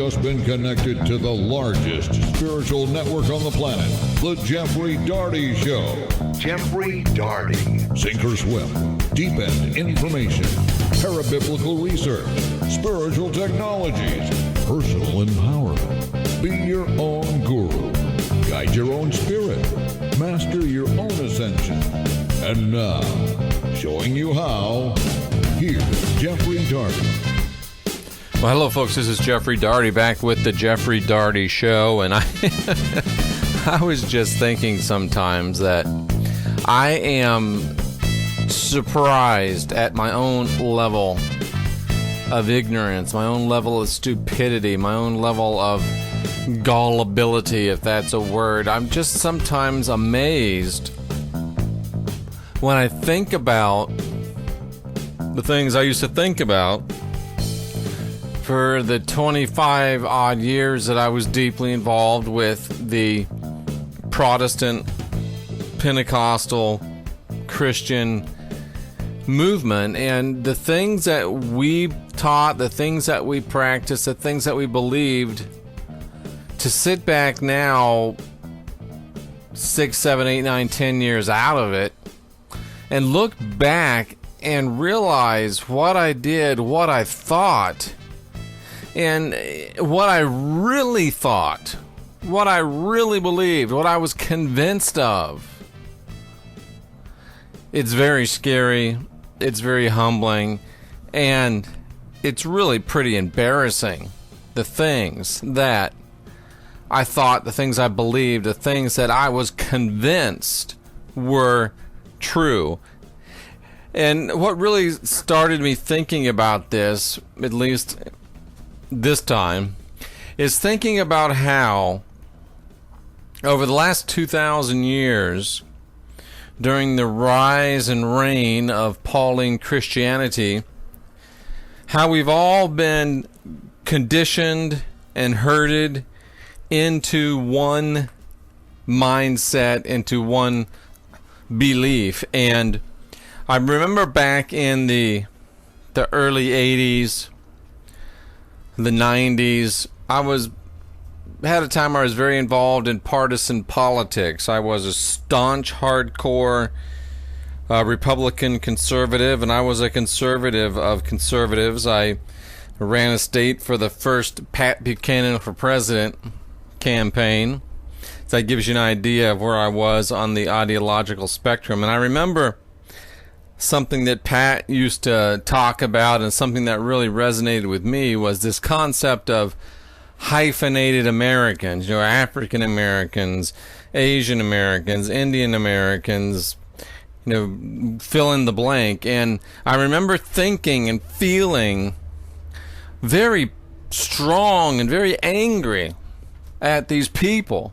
just been connected to the largest spiritual network on the planet, The Jeffrey Daugherty Show. Jeffrey Daugherty. Sink or swim, deep end information, parabiblical research, spiritual technologies, personal empowerment. Be your own guru. Guide your own spirit. Master your own ascension. And now, showing you how, here's Jeffrey Daugherty. Well, hello, folks. This is Jeffrey Daugherty back with the Jeffrey Daugherty Show, and I was just thinking sometimes that I am surprised at my own level of ignorance, my own level of stupidity, my own level of gullibility, if that's a word. I'm just sometimes amazed when I think about the things I used to think about for the 25 odd years that I was deeply involved with the Protestant Pentecostal Christian movement, and the things that we taught, the things that we practiced, the things that we believed. To sit back now 6, 7, 8, 9, 10 years out of it and look back and realize what I did, what I thought, and what I really thought, what I really believed, what I was convinced of. It's very scary, it's very humbling, and it's really pretty embarrassing. The things that I thought, the things I believed, the things that I was convinced were true. And what really started me thinking about this, at least this time, is thinking about how over the last 2,000 years, during the rise and reign of Pauline Christianity, how we've all been conditioned and herded into one mindset, into one belief. And I remember back in the early 80s, the 90s, I had a time where I was very involved in partisan politics. I was a staunch, hardcore Republican conservative, and I was a conservative of conservatives. I ran a state for the first Pat Buchanan for president campaign. So that gives you an idea of where I was on the ideological spectrum. And I remember something that Pat used to talk about, and something that really resonated with me, was this concept of hyphenated Americans, African Americans, Asian Americans, Indian Americans, fill in the blank. And I remember thinking and feeling very strong and very angry at these people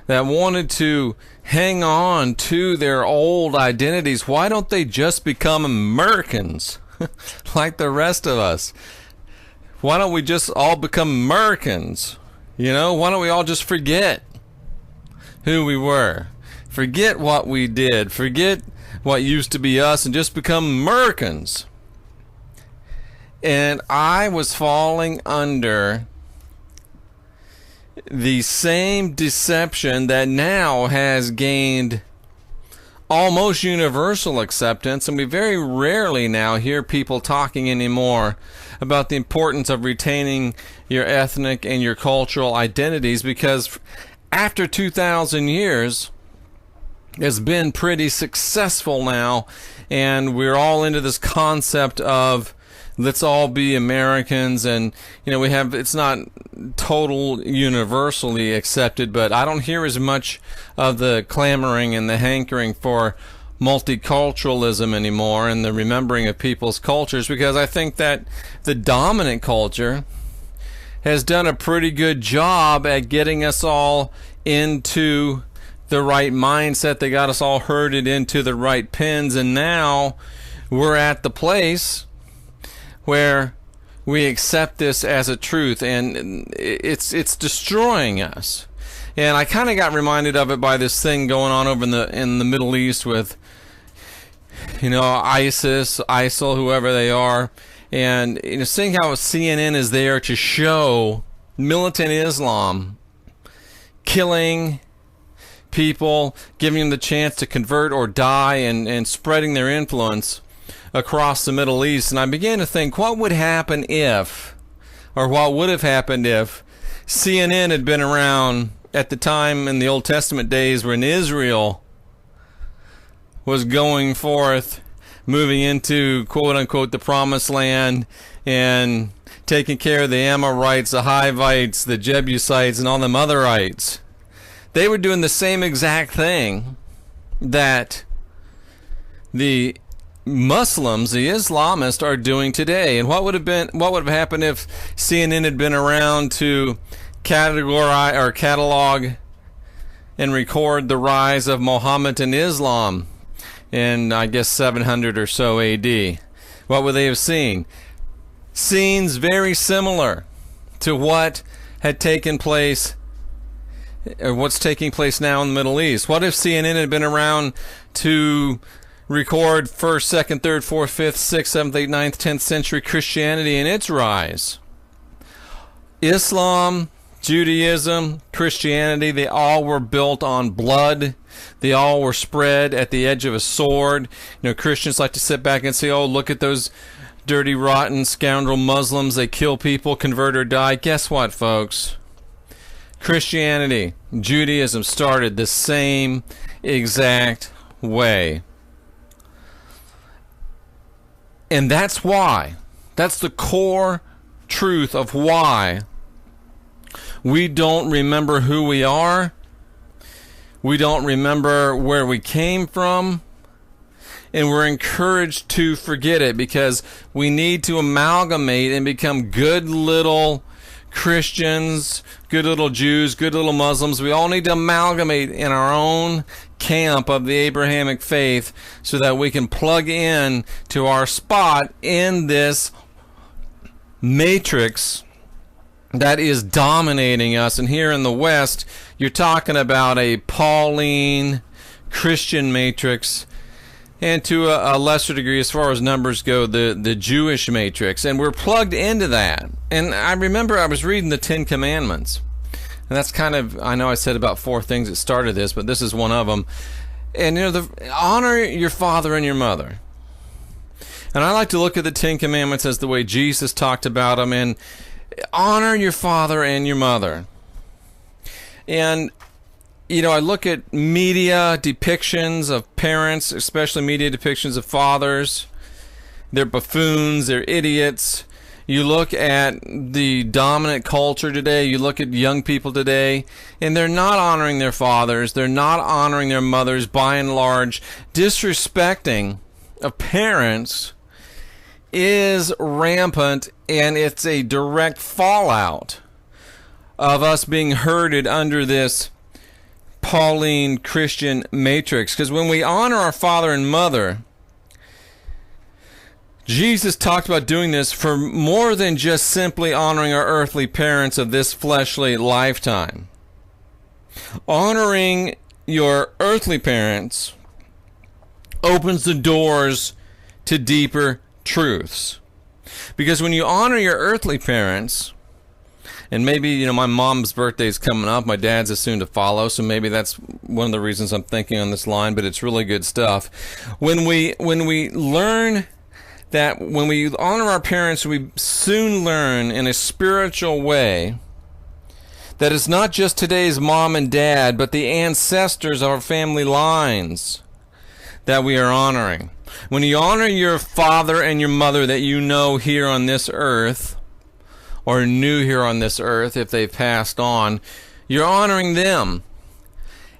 that wanted to hang on to their old identities. Why don't they just become Americans like the rest of us? Why don't we just all become Americans? Why don't we all just forget who we were? Forget what we did. Forget what used to be us and just become Americans. And I was falling under the same deception that now has gained almost universal acceptance, and we very rarely now hear people talking anymore about the importance of retaining your ethnic and your cultural identities, because after 2,000 years, it's been pretty successful now, and we're all into this concept of let's all be Americans. And it's not total universally accepted, but I don't hear as much of the clamoring and the hankering for multiculturalism anymore and the remembering of people's cultures, because I think that the dominant culture has done a pretty good job at getting us all into the right mindset. They got us all herded into the right pins, and now we're at the place where we accept this as a truth, and it's destroying us. And I kind of got reminded of it by this thing going on over in the Middle East with, ISIS, ISIL, whoever they are, And seeing how CNN is there to show militant Islam killing people, giving them the chance to convert or die, and spreading their influence across the Middle East. And I began to think, what would happen if, or what would have happened if CNN had been around at the time in the Old Testament days when Israel was going forth, moving into, quote unquote, the promised land, and taking care of the Amorites, the Hivites, the Jebusites, and all them otherites. They were doing the same exact thing that the Muslims, the Islamists, are doing today. And what would have happened if CNN had been around to catalog and record the rise of Mohammedan Islam in, I guess, 700 or so AD? What would they have seen? Scenes very similar to what had taken place, or what's taking place now in the Middle East. What if CNN had been around to record 1st, 2nd, 3rd, 4th, 5th, 6th, 7th, 8th, 9th, 10th century Christianity and its rise? Islam, Judaism, Christianity, they all were built on blood. They all were spread at the edge of a sword. Christians like to sit back and say, oh, look at those dirty, rotten, scoundrel Muslims. They kill people, convert or die. Guess what, folks? Christianity, Judaism started the same exact way. And that's why, that's the core truth of why we don't remember who we are. We don't remember where we came from. And we're encouraged to forget it, because we need to amalgamate and become good little Christians, good little Jews, good little Muslims. We all need to amalgamate in our own camp of the Abrahamic faith so that we can plug in to our spot in this matrix that is dominating us. And here in the West, you're talking about a Pauline Christian matrix, and to a lesser degree, as far as numbers go, the Jewish matrix. And we're plugged into that. And I remember I was reading the 10 Commandments. And that's kind of, I know I said about 4 things that started this, but this is one of them. And, honor your father and your mother. And I like to look at the 10 Commandments as the way Jesus talked about them. And honor your father and your mother. And I look at media depictions of parents, especially media depictions of fathers. They're buffoons, they're idiots. You look at the dominant culture today, you look at young people today, and they're not honoring their fathers, they're not honoring their mothers, by and large. Disrespecting of parents is rampant, and it's a direct fallout of us being herded under this Pauline Christian matrix. Because when we honor our father and mother, Jesus talked about doing this for more than just simply honoring our earthly parents of this fleshly lifetime. Honoring your earthly parents opens the doors to deeper truths. Because when you honor your earthly parents, and maybe, my mom's birthday is coming up. My dad's is soon to follow, so maybe that's one of the reasons I'm thinking on this line, but it's really good stuff. When we learn that, when we honor our parents, we soon learn in a spiritual way that it's not just today's mom and dad, but the ancestors of our family lines that we are honoring. When you honor your father and your mother that you know here on this earth, or new here on this earth if they've passed on, you're honoring them.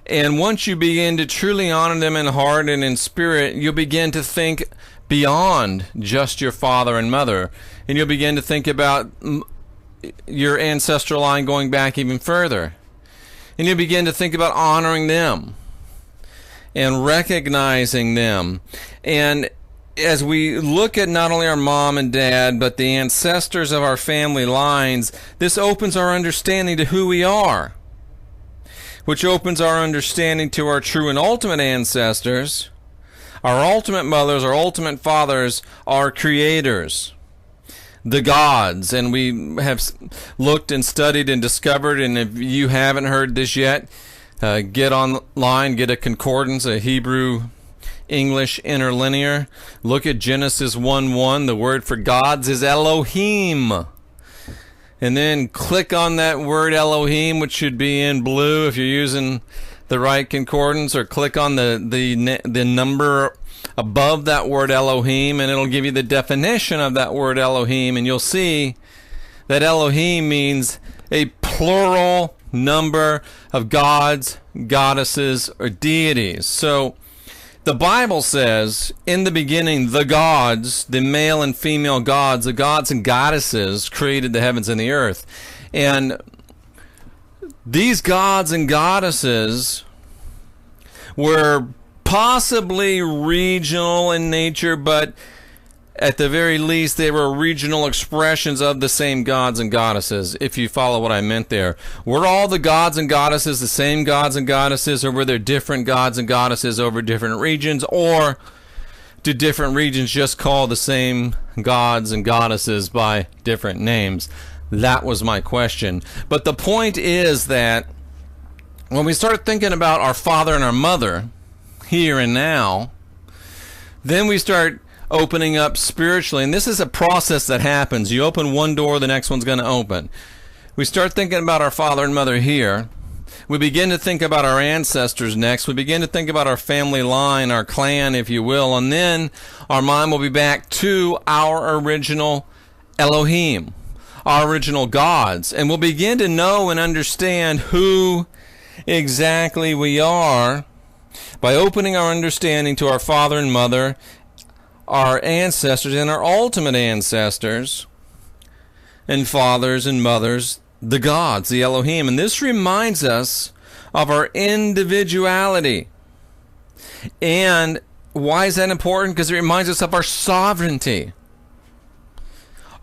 And once you begin to truly honor them in heart and in spirit, you'll begin to think beyond just your father and mother. And you'll begin to think about your ancestral line going back even further. And you'll begin to think about honoring them and recognizing them. And as we look at not only our mom and dad, but the ancestors of our family lines, this opens our understanding to who we are, which opens our understanding to our true and ultimate ancestors, our ultimate mothers, our ultimate fathers, our creators. the gods. And we have looked and studied and discovered, and if you haven't heard this yet, get online, get a concordance, a Hebrew English interlinear. Look at Genesis 1:1. The word for gods is Elohim. And then click on that word Elohim, which should be in blue if you're using the right concordance, or click on the number above that word Elohim, and it'll give you the definition of that word Elohim, and you'll see that Elohim means a plural number of gods, goddesses, or deities. So the Bible says, in the beginning, the gods, the male and female gods, the gods and goddesses created the heavens and the earth. And these gods and goddesses were possibly regional in nature, but at the very least, they were regional expressions of the same gods and goddesses, if you follow what I meant there. Were all the gods and goddesses the same gods and goddesses, or were there different gods and goddesses over different regions, or did different regions just call the same gods and goddesses by different names? That was my question. But the point is that when we start thinking about our father and our mother, here and now, then we start opening up spiritually, and this is a process that happens. You open one door, the next one's going to open. We start thinking about our father and mother here. We begin to think about our ancestors next. We begin to think about our family line, our clan, if you will, and then our mind will be back to our original Elohim, our original gods, and we'll begin to know and understand who exactly we are by opening our understanding to our father and mother, our ancestors, and our ultimate ancestors and fathers and mothers, the gods, the Elohim. And this reminds us of our individuality. And why is that important? Because it reminds us of our sovereignty.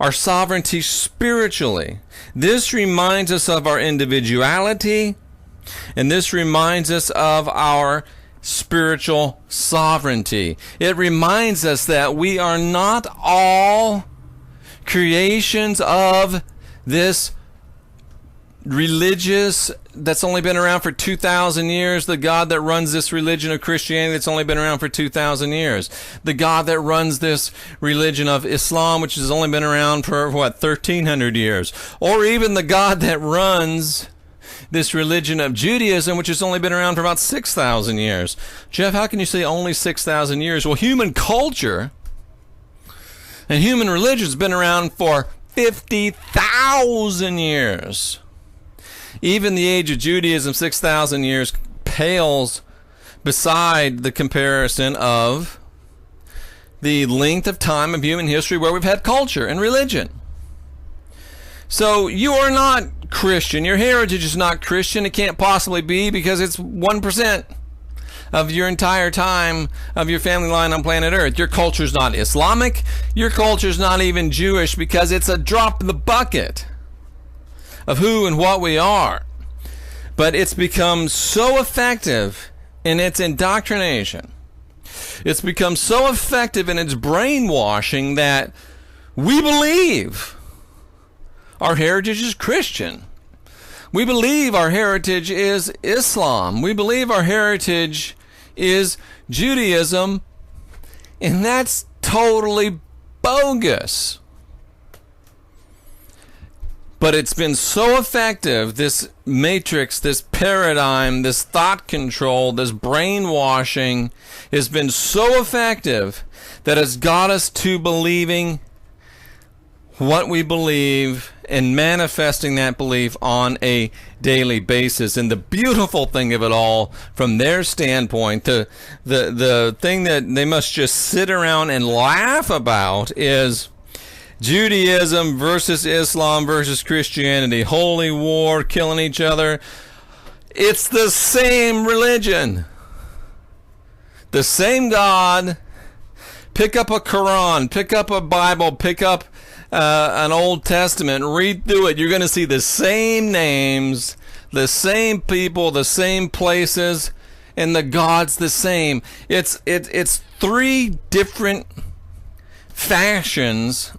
Our sovereignty spiritually. This reminds us of our individuality, and this reminds us of our spiritual sovereignty. It reminds us that we are not all creations of this religious that's only been around for 2,000 years, the God that runs this religion of Christianity that's only been around for 2,000 years, the God that runs this religion of Islam, which has only been around for 1,300 years, or even the God that runs this religion of Judaism, which has only been around for about 6,000 years. Jeff, how can you say only 6,000 years? Well, human culture and human religion has been around for 50,000 years. Even the age of Judaism, 6,000 years, pales beside the comparison of the length of time of human history where we've had culture and religion. So you are not Christian. Your heritage is not Christian. It can't possibly be, because it's 1% of your entire time of your family line on planet Earth. Your culture is not Islamic. Your culture is not even Jewish, because it's a drop in the bucket of who and what we are. But it's become so effective in its indoctrination. It's become so effective in its brainwashing that we believe our heritage is Christian. We believe our heritage is Islam. We believe our heritage is Judaism. And that's totally bogus. But it's been so effective, this matrix, this paradigm, this thought control, this brainwashing has been so effective that it's got us to believing what we believe and manifesting that belief on a daily basis. And the beautiful thing of it all, from their standpoint, the thing that they must just sit around and laugh about is Judaism versus Islam versus Christianity. Holy war, killing each other. It's the same religion. The same God. Pick up a Quran, pick up a Bible, pick up an Old Testament, read through it. You're going to see the same names, the same people, the same places, and the God's the same. It's three different fashions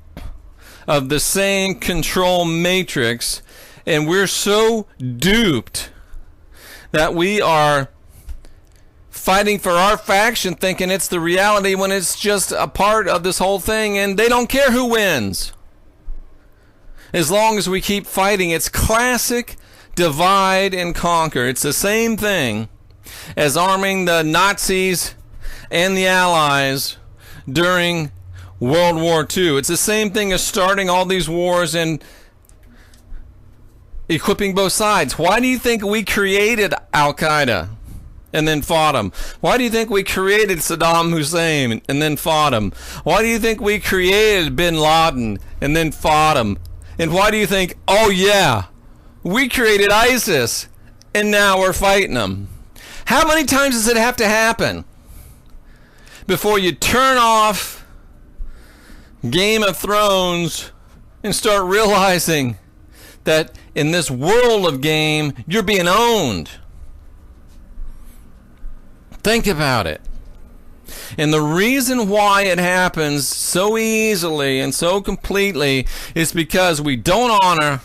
of the same control matrix, and we're so duped that we are fighting for our faction thinking it's the reality when it's just a part of this whole thing, and they don't care who wins. As long as we keep fighting, it's classic divide and conquer. It's the same thing as arming the Nazis and the Allies during World War II. It's the same thing as starting all these wars and equipping both sides. Why do you think we created Al-Qaeda and then fought them? Why do you think we created Saddam Hussein and then fought him? Why do you think we created Bin Laden and then fought him? And why do you think, oh yeah, we created ISIS and now we're fighting them? How many times does it have to happen before you turn off Game of Thrones and start realizing that in this world of game, you're being owned? Think about it. And the reason why it happens so easily and so completely is because we don't honor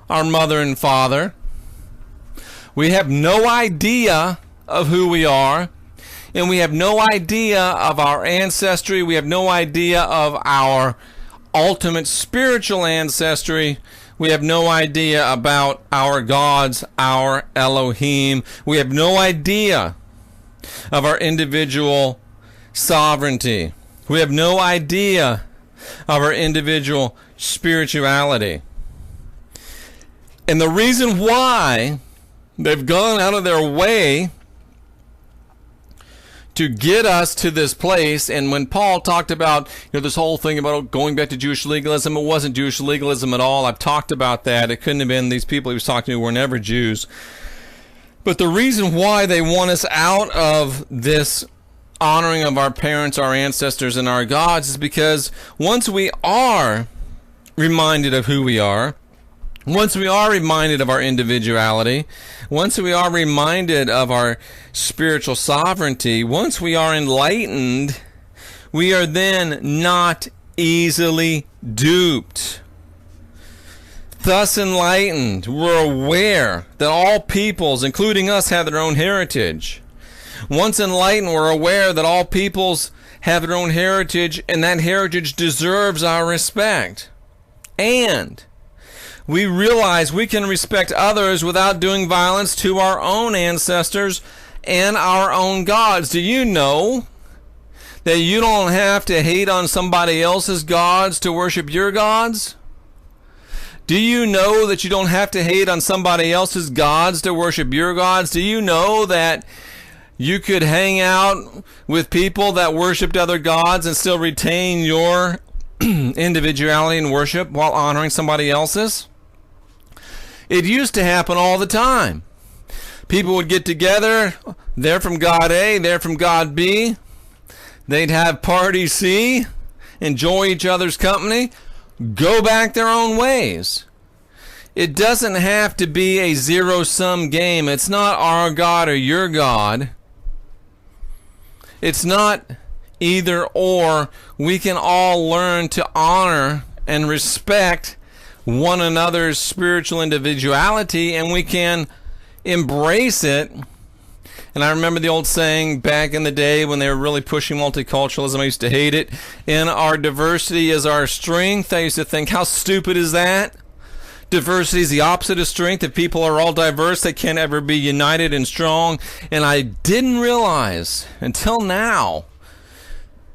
our mother and father. We have no idea of who we are, and we have no idea of our ancestry. We have no idea of our ultimate spiritual ancestry. We have no idea about our gods, our Elohim. We have no idea of our individual sovereignty. We have no idea of our individual spirituality. And the reason why they've gone out of their way to get us to this place, and when Paul talked about this whole thing about going back to Jewish legalism, it wasn't Jewish legalism at all. I've talked about that. It couldn't have been. These people he was talking to were never Jews. But the reason why they want us out of this honoring of our parents, our ancestors, and our gods is because once we are reminded of who we are, once we are reminded of our individuality, once we are reminded of our spiritual sovereignty, once we are enlightened, we are then not easily duped. Thus enlightened, we're aware that all peoples, including us, have their own heritage. Once enlightened, we're aware that all peoples have their own heritage, and that heritage deserves our respect. And we realize we can respect others without doing violence to our own ancestors and our own gods. Do you know that you don't have to hate on somebody else's gods to worship your gods? Do you know that you don't have to hate on somebody else's gods to worship your gods? Do you know that you could hang out with people that worshiped other gods and still retain your individuality in worship while honoring somebody else's? It used to happen all the time. People would get together. They're from God A, they're from God B. They'd have party C, enjoy each other's company, go back their own ways. It doesn't have to be a zero-sum game. It's not our God or your God. It's not either or. We can all learn to honor and respect one another's spiritual individuality, and we can embrace it. And I remember the old saying back in the day when they were really pushing multiculturalism. I used to hate it. And our diversity is our strength. I used to think, how stupid is that? Diversity is the opposite of strength. If people are all diverse, they can't ever be united and strong. And I didn't realize until now,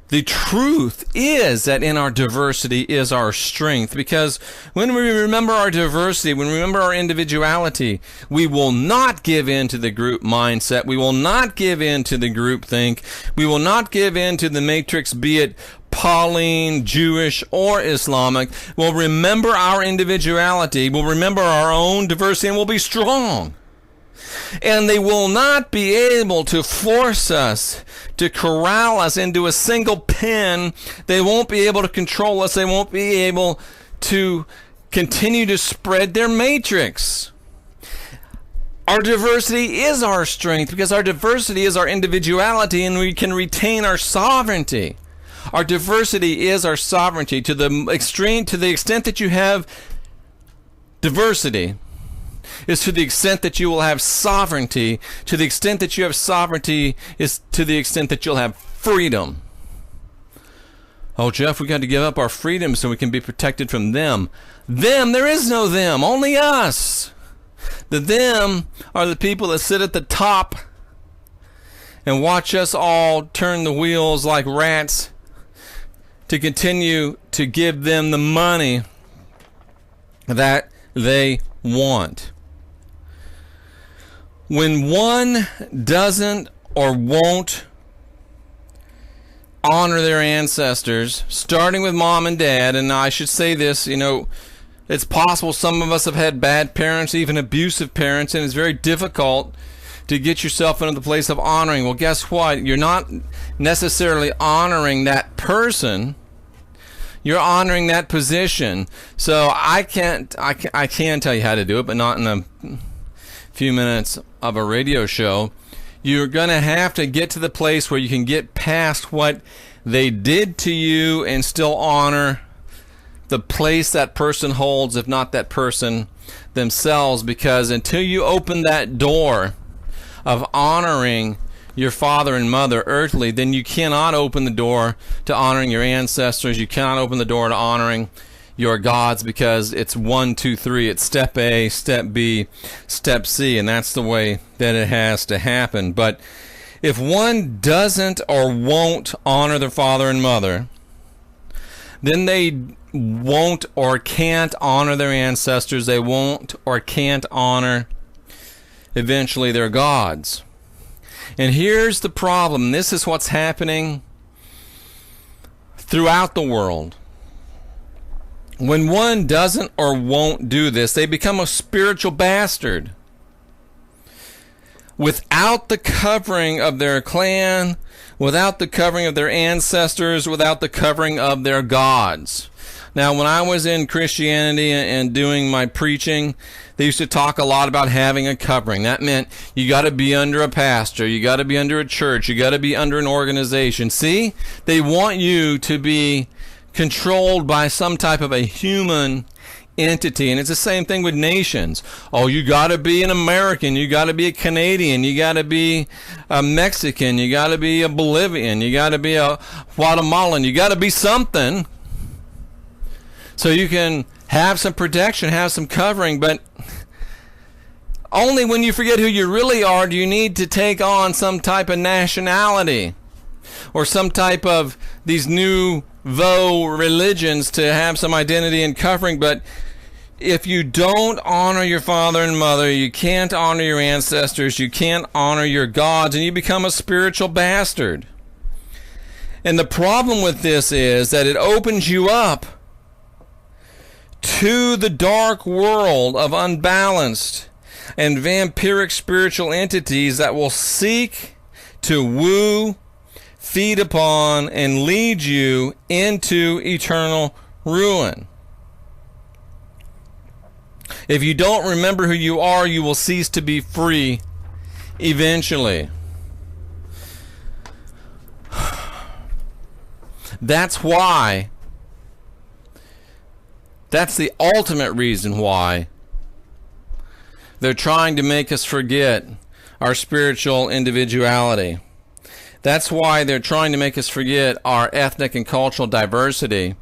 the truth is that in our diversity is our strength, because when we remember our diversity, when we remember our individuality, we will not give in to the group mindset. We will not give in to the group think. We will not give in to the matrix, be it Pauline, Jewish, or Islamic. We'll remember our individuality. We'll remember our own diversity, and we'll be strong. And they will not be able to force us, to corral us into a single pen. They won't be able to control us. They won't be able to continue to spread their matrix. Our diversity is our strength, because our diversity is our individuality, and we can retain our sovereignty. Our diversity is our sovereignty. To the extent that you have diversity, is to the extent that you will have sovereignty. To the extent that you have sovereignty is to the extent that you'll have freedom. Oh, Jeff, we got to give up our freedom so we can be protected from them. Them, there is no them, only us. The them are the people that sit at the top and watch us all turn the wheels like rats to continue to give them the money that they want. When one doesn't or won't honor their ancestors, starting with mom and dad, and I should say this, it's possible some of us have had bad parents, even abusive parents, and it's very difficult to get yourself into the place of honoring. Well, guess what? You're not necessarily honoring that person. You're honoring that position. So I can tell you how to do it, but not in a few minutes of a radio show. You're going to have to get to the place where you can get past what they did to you and still honor the place that person holds, if not that person themselves, because until you open that door of honoring your father and mother earthly, then you cannot open the door to honoring your ancestors. You cannot open the door to honoring your gods, because it's 1, 2, 3. It's step A, step B, step C, and that's the way that it has to happen. But if one doesn't or won't honor their father and mother, then they won't or can't honor their ancestors. They won't or can't honor eventually their gods. And here's the problem. This is what's happening throughout the world. When one doesn't or won't do this, they become a spiritual bastard. Without the covering of their clan, without the covering of their ancestors, without the covering of their gods. Now, when I was in Christianity and doing my preaching, they used to talk a lot about having a covering. That meant you got to be under a pastor, you got to be under a church, you got to be under an organization. See, they want you to be controlled by some type of a human entity, and it's the same thing with nations. Oh, you got to be an American, you got to be a Canadian, you got to be a Mexican, you got to be a Bolivian, you got to be a Guatemalan, you got to be something so you can have some protection, have some covering. But only when you forget who you really are do you need to take on some type of nationality or some type of these new religions to have some identity and covering. But if you don't honor your father and mother, you can't honor your ancestors, you can't honor your gods, and you become a spiritual bastard. And the problem with this is that it opens you up to the dark world of unbalanced and vampiric spiritual entities that will seek to woo, feed upon, and lead you into eternal ruin. If you don't remember who you are, you will cease to be free eventually. That's why. That's the ultimate reason why they're trying to make us forget our spiritual individuality. That's why they're trying to make us forget our ethnic and cultural diversity,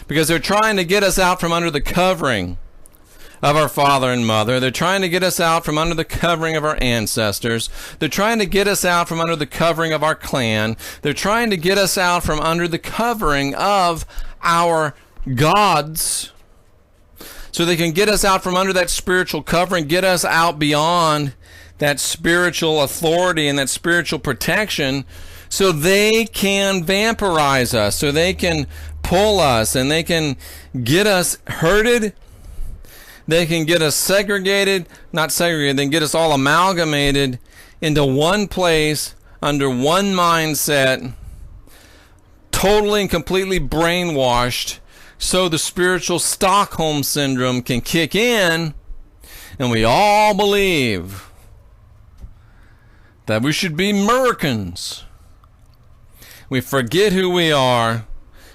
because they're trying to get us out from under the covering of our father and mother. They're trying to get us out from under the covering of our ancestors. They're trying to get us out from under the covering of our clan. They're trying to get us out from under the covering of our gods, so they can get us out from under that spiritual covering, get us out beyond that spiritual authority and that spiritual protection, so they can vampirize us, so they can pull us, and they can get us herded, they can get us not segregated, they can get us all amalgamated into one place, under one mindset, totally and completely brainwashed, so the spiritual Stockholm syndrome can kick in, and we all believe that we should be Americans. We forget who we are,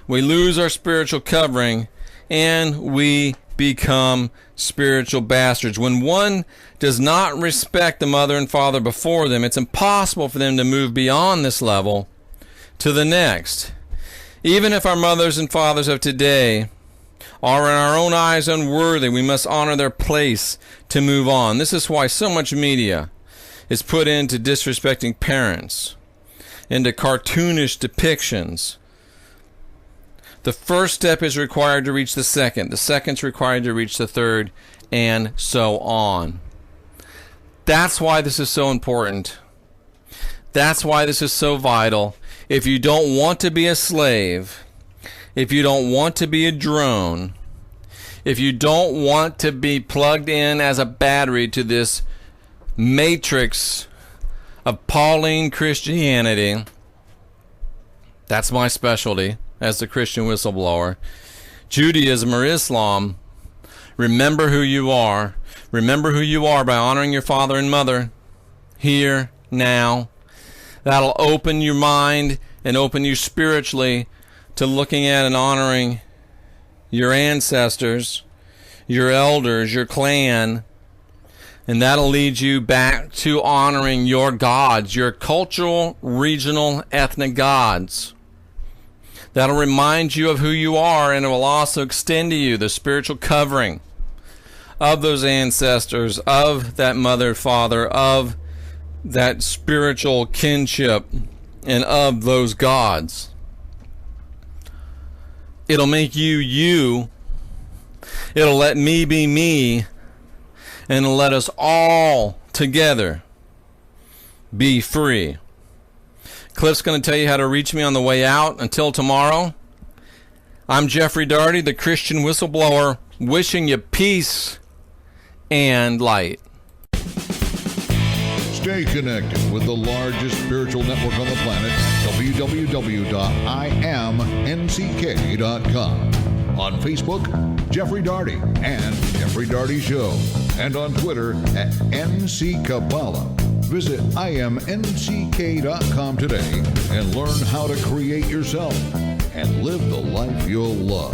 we lose our spiritual covering, and we become spiritual bastards. When one does not respect the mother and father before them, it's impossible for them to move beyond this level to the next. Even if our mothers and fathers of today are in our own eyes unworthy, we must honor their place to move on. This is why so much media is put into disrespecting parents, into cartoonish depictions. The first step is required to reach the second's required to reach the third, and so on. That's why this is so important. That's why this is so vital. If you don't want to be a slave, if you don't want to be a drone, if you don't want to be plugged in as a battery to this matrix of Pauline Christianity, that's my specialty as the Christian whistleblower, Judaism or Islam, remember who you are. Remember who you are by honoring your father and mother here, now. That'll open your mind and open you spiritually to looking at and honoring your ancestors, your elders, your clan, and that'll lead you back to honoring your gods, your cultural, regional, ethnic gods. That'll remind you of who you are, and it will also extend to you the spiritual covering of those ancestors, of that mother, father, of that spiritual kinship, and of those gods. It'll make you you. It'll let me be me, and it'll let us all together be free. Cliff's going to tell you how to reach me on the way out. Until tomorrow, I'm Jeffrey Daugherty, the Christian whistleblower, wishing you peace and light. Stay connected with the largest spiritual network on the planet, www.imnck.com. On Facebook, Jeffrey Daugherty and Jeffrey Daugherty Show. And on Twitter at NCCabala. Visit imnck.com today and learn how to create yourself and live the life you'll love.